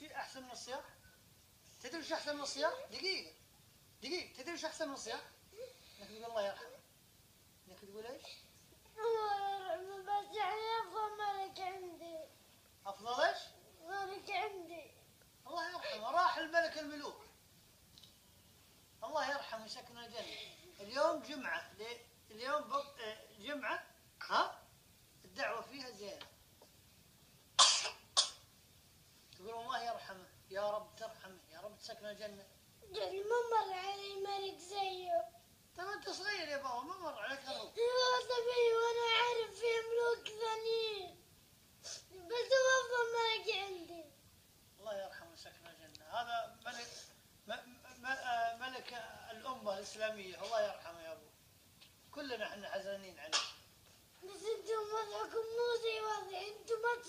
شيء احسن من الصياح؟ تدري وش احسن من الصياح؟ دقيقة تدري وش احسن من الصياح؟ انك تقول الله يرحمه. انك تقول ايش؟ الله يرحمه، بس يعني افضل ملك عندي. افضل ايش؟ ملك عندي. الله يرحمه، راح الملك الملوك. الله يرحمه يسكن الجنة. اليوم جمعة، اليوم جمعة، ها؟ الدعوة فيها زينة. تقول الله يرحمه، يا رب ترحمه، يا رب تسكن الجنة. يعني ما مر علي ملك زيه. ترى انت صغير يا بابا، ما مر عليك هو. لا طبيعي، وانا عارف في ملوك ثانيين، بس هو افضل ملك عندي. الله يرحمه ويسكن الجنة. هذا ملك الأمة الإسلامية، الله يرحمه يا أبو. كلنا احنا حزنين عليه. بس انتم وضعكم مو زي وضعي، انتم ما